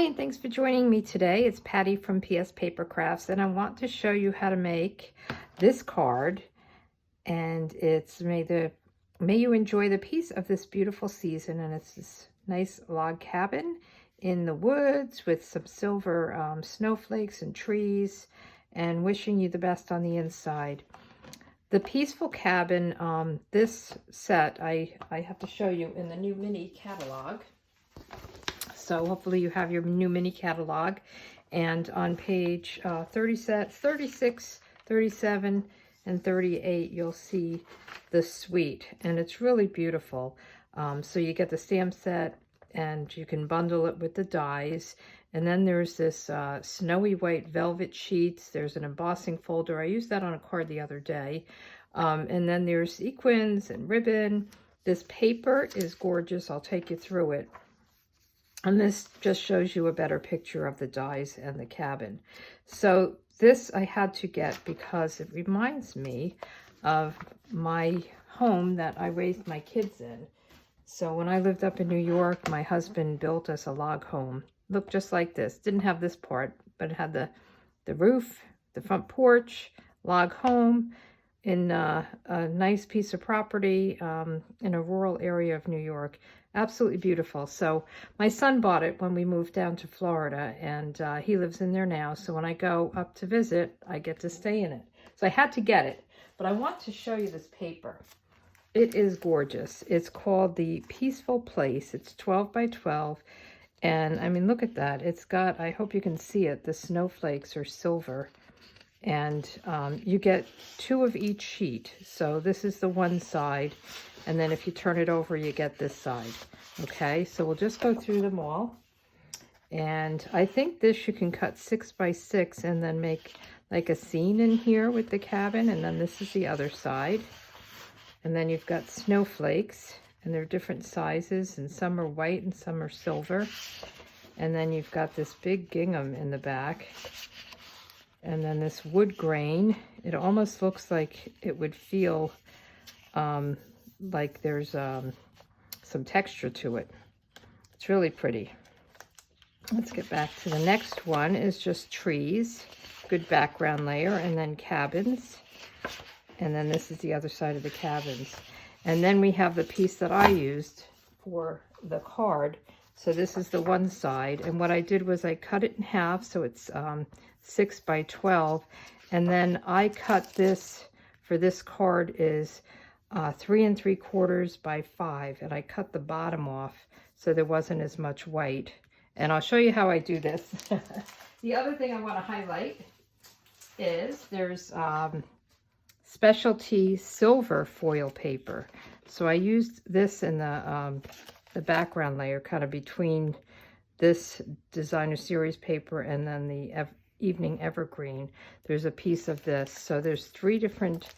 and thanks for joining me today. It's Patty from PS Paper Crafts, and I want to show you how to make this card. And it's may you enjoy the peace of this beautiful season. And it's this nice log cabin in the woods with some silver snowflakes and trees, and wishing you the best on the inside. The Peaceful Cabin, this set I have to show you in the new mini catalog. So hopefully you have your new mini catalog, and on page 36, 37, and 38 you'll see the suite, and it's really beautiful. So you get the stamp set, and you can bundle it with the dies, and then there's this snowy white velvet sheets. There's an embossing folder. I used that on a card the other day. And then there's sequins and ribbon. This paper is gorgeous. I'll take you through it. And this just shows you a better picture of the dies and the cabin. So this I had to get because it reminds me of my home that I raised my kids in. So when I lived up in New York, my husband built us a log home. Looked just like this. Didn't have this part, but it had the roof, the front porch, log home in a nice piece of property in a rural area of New York. Absolutely beautiful. So my son bought it when we moved down to Florida, and he lives in there now. So when I go up to visit, I get to stay in it. So I had to get it, but I want to show you this paper. It is gorgeous. It's called the Peaceful Place. It's 12 by 12. And I mean, look at that. It's got, I hope you can see it, the snowflakes are silver. And you get 2 of each sheet. So this is the one side. And then if you turn it over, you get this side. Okay, so we'll just go through them all. And I think this you can cut 6 by 6 and then make like a scene in here with the cabin. And then this is the other side. And then you've got snowflakes, and they're different sizes, and some are white and some are silver. And then you've got this big gingham in the back. And then this wood grain. It almost looks like it would feel like there's some texture to it. It's really pretty. Let's get back to the next one. Is just trees, good background layer, and then cabins. And then this is the other side of the cabins. And then we have the piece that I used for the card. So this is the one side. And what I did was I cut it in half, so it's 6 by 12. And then I cut this, for this card is 3 3/4 by 5. And I cut the bottom off so there wasn't as much white. And I'll show you how I do this. The other thing I want to highlight is there's specialty silver foil paper. So I used this in the background layer, kind of between this designer series paper and then the evening evergreen. There's a piece of this. So there's 3 different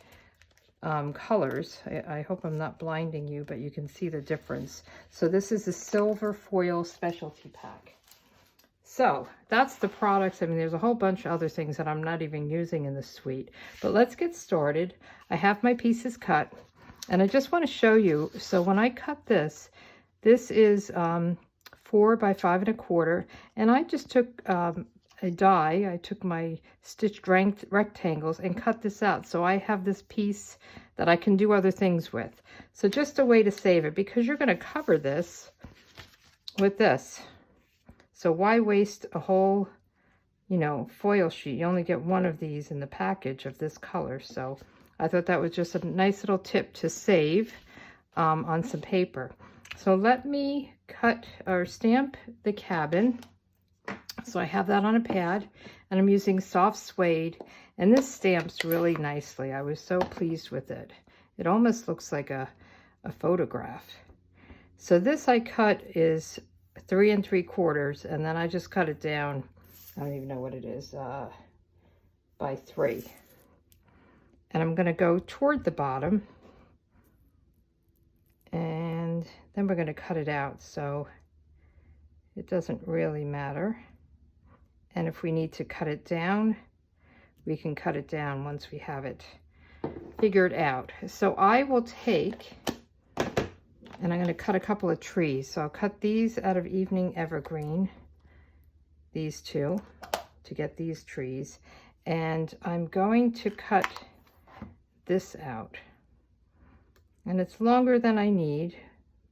colors. I hope I'm not blinding you, but you can see the difference. So this is a silver foil specialty pack. So that's the products. I mean, there's a whole bunch of other things that I'm not even using in the suite. But let's get started. I have my pieces cut, and I just want to show you. So when I cut this, this is 4 by 5 1/4, and I just took a die. I took my stitched rectangles and cut this out. So I have this piece that I can do other things with. So just a way to save it, because you're going to cover this with this. So why waste a whole, foil sheet? You only get 1 of these in the package of this color. So I thought that was just a nice little tip to save on some paper. So let me cut or stamp the cabin. So I have that on a pad, and I'm using soft suede, and this stamps really nicely. I was so pleased with it. It almost looks like a photograph. So this I cut is 3 3/4, and then I just cut it down. I don't even know what it is, by 3. And I'm going to go toward the bottom, and then we're going to cut it out, so it doesn't really matter. And if we need to cut it down, we can cut it down once we have it figured out. So I will take, and I'm going to cut a couple of trees. So I'll cut these out of evening evergreen, these two to get these trees. And I'm going to cut this out. And it's longer than I need,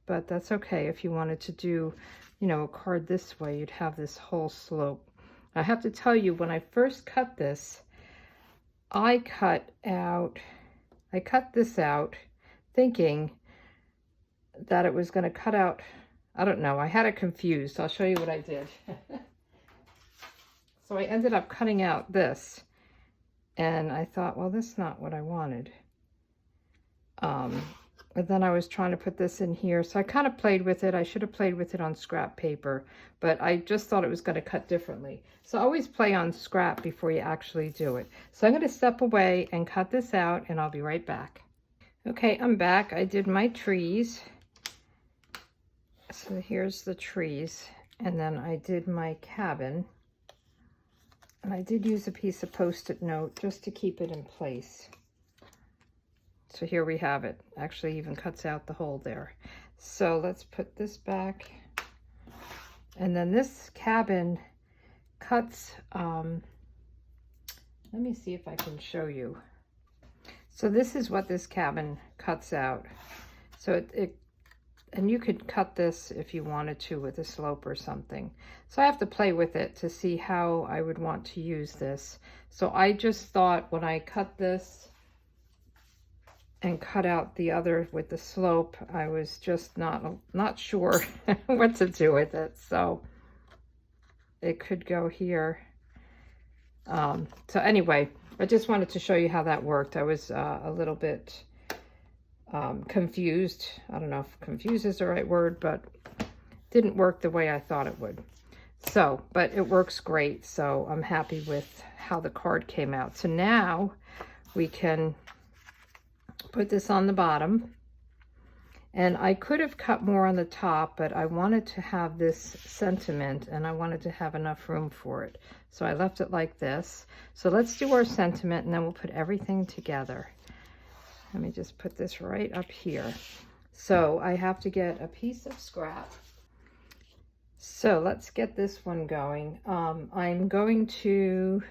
but that's okay. If you wanted to do, you know, a card this way, you'd have this whole slope. I have to tell you, when I first cut this, I cut this out thinking that it was going to cut out, I don't know, I had it confused. I'll show you what I did. So I ended up cutting out this, and I thought, well, this is not what I wanted. But then I was trying to put this in here, so I kind of played with it. I should have played with it on scrap paper, but I just thought it was going to cut differently. So always play on scrap before you actually do it. So I'm going to step away and cut this out, and I'll be right back. Okay, I'm back. I did my trees. So here's the trees, and then I did my cabin. And I did use a piece of Post-it note just to keep it in place. So here we have it. Actually even cuts out the hole there. So let's put this back. And then this cabin cuts, let me see if I can show you. So this is what this cabin cuts out. So and you could cut this if you wanted to with a slope or something. So I have to play with it to see how I would want to use this. So I just thought when I cut this and cut out the other with the slope, I was just not sure what to do with it. So it could go here. So anyway, I just wanted to show you how that worked. I was a little bit confused. I don't know if confused is the right word, but didn't work the way I thought it would. So, but it works great. So I'm happy with how the card came out. So now we can put this on the bottom, and I could have cut more on the top, but I wanted to have this sentiment and I wanted to have enough room for it. So I left it like this. So let's do our sentiment, and then we'll put everything together. Let me just put this right up here. So I have to get a piece of scrap. So let's get this one going. I'm going to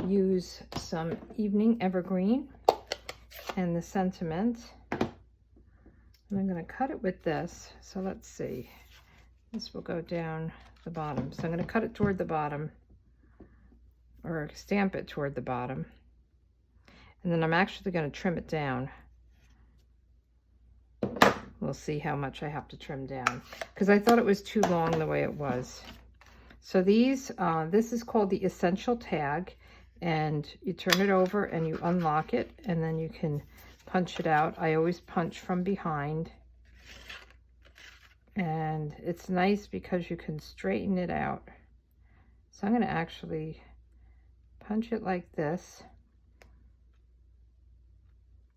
use some Evening Evergreen and the sentiment. And I'm going to cut it with this. So let's see. This will go down the bottom. So I'm going to cut it toward the bottom, or stamp it toward the bottom. And then I'm actually going to trim it down. We'll see how much I have to trim down, because I thought it was too long the way it was. So these, this is called the Essential Tag, and you turn it over and you unlock it, and then you can punch it out. I always punch from behind, and it's nice because you can straighten it out. So I'm going to actually punch it like this.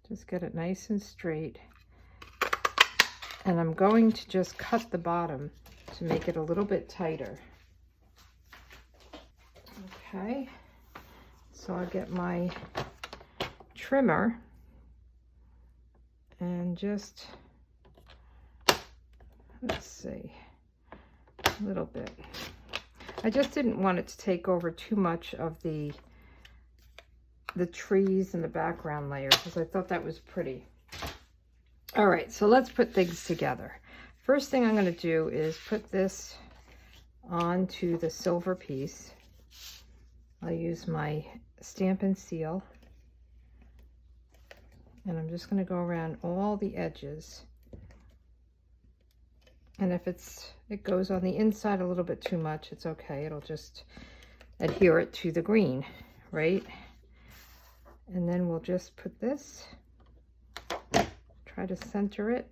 Just get it nice and straight. And I'm going to just cut the bottom to make it a little bit tighter. Okay, so I'll get my trimmer and just, let's see, a little bit. I just didn't want it to take over too much of the trees and the background layer, because I thought that was pretty. All right, so let's put things together. First thing I'm going to do is put this onto the silver piece. I'll use my Stampin' Seal, and I'm just going to go around all the edges. And if it goes on the inside a little bit too much, it's okay. It'll just adhere it to the green, right? And then we'll just put this, try to center it.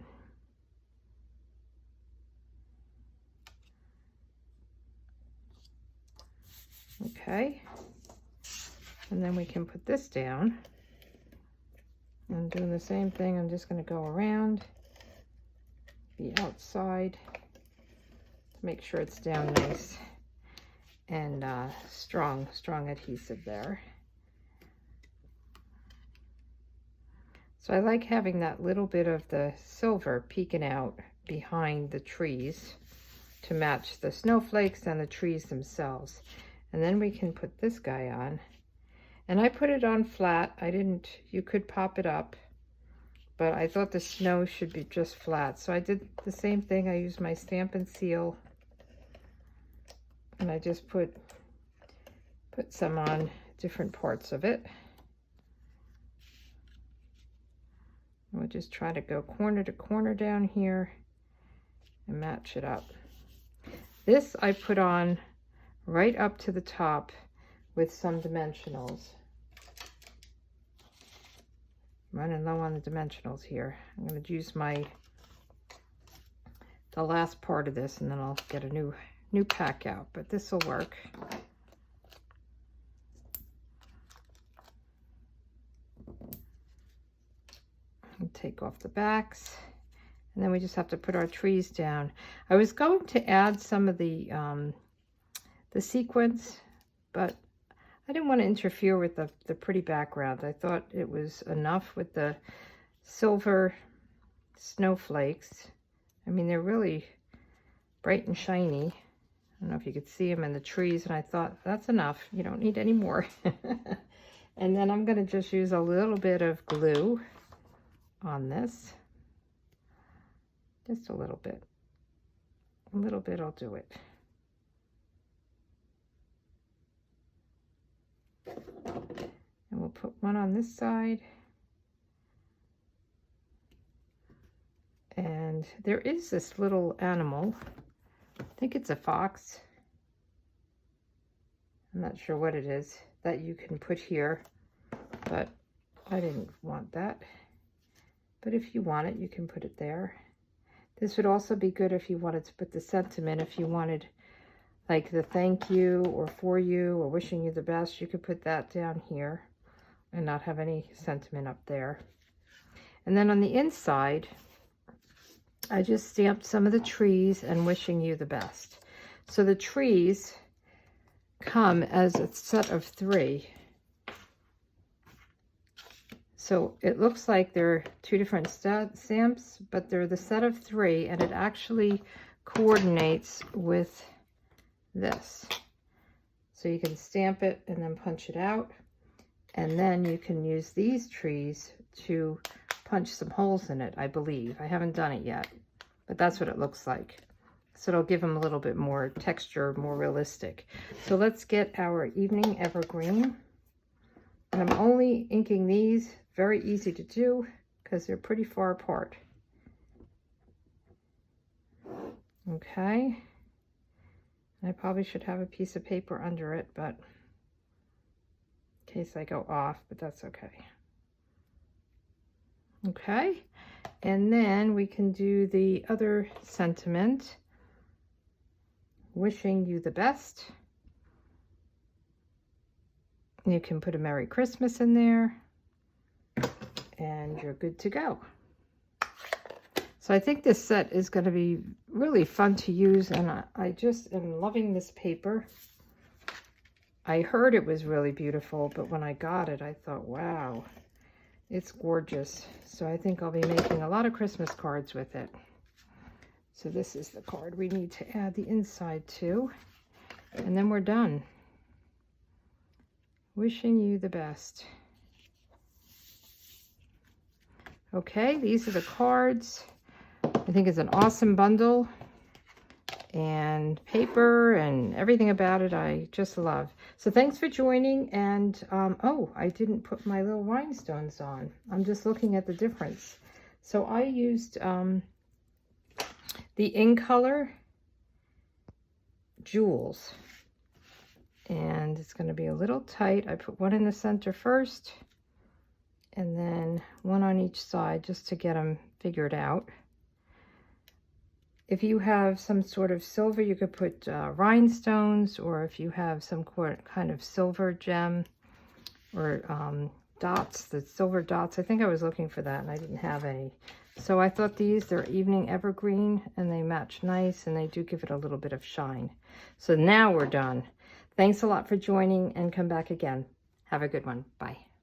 Okay. And then we can put this down. I'm doing the same thing. I'm just going to go around the outside to make sure it's down nice and strong adhesive there. So I like having that little bit of the silver peeking out behind the trees. to match the snowflakes and the trees themselves. And then we can put this guy on. And I put it on flat. You could pop it up, but I thought the snow should be just flat. So I did the same thing. I used my Stampin' Seal, and I just put some on different parts of it. We'll just try to go corner to corner down here and match it up. This I put on right up to the top with some dimensionals. I'm running low on the dimensionals here. I'm going to use the last part of this, and then I'll get a new pack out, but this will work. Take off the backs, and then we just have to put our trees down. I was going to add some of the sequins, but I didn't want to interfere with the pretty background. I thought it was enough with the silver snowflakes. I mean, they're really bright and shiny. I don't know if you could see them in the trees, and I thought that's enough. You don't need any more. And then I'm going to just use a little bit of glue on this. Just a little bit. A little bit will do it. And we'll put one on this side. And there is this little animal. I think it's a fox. I'm not sure what it is that you can put here, but I didn't want that. But if you want it, you can put it there. This would also be good if you wanted to put the sentiment. If you wanted like the thank you or for you or wishing you the best, you could put that down here and not have any sentiment up there. And then on the inside, I just stamped some of the trees and wishing you the best. So the trees come as a set of 3. So it looks like they're 2 different stamps, but they're the set of 3, and it actually coordinates with this. So you can stamp it and then punch it out, and then you can use these trees to punch some holes in it, I believe. I haven't done it yet, but that's what it looks like. So it'll give them a little bit more texture, more realistic. So let's get our Evening Evergreen. And I'm only inking these. Very easy to do because they're pretty far apart. Okay. I probably should have a piece of paper under it, but in case I go off, but that's okay. Okay. And then we can do the other sentiment. Wishing you the best. You can put a Merry Christmas in there, and you're good to go. So I think this set is going to be really fun to use, and I just am loving this paper. I heard it was really beautiful, but when I got it, I thought, wow, it's gorgeous. So I think I'll be making a lot of Christmas cards with it. So this is the card we need to add the inside to, and then we're done. Wishing you the best. Okay, these are the cards. I think it's an awesome bundle, and paper and everything about it I just love. So thanks for joining, and oh, I didn't put my little rhinestones on. I'm just looking at the difference. So I used the In Color Jewels, and it's going to be a little tight. I put one in the center first, and then one on each side just to get them figured out. If you have some sort of silver, you could put rhinestones, or if you have some kind of silver gem or dots, the silver dots. I think I was looking for that and I didn't have any. So I thought they're Evening Evergreen, and they match nice, and they do give it a little bit of shine. So now we're done. Thanks a lot for joining, and come back again. Have a good one. Bye.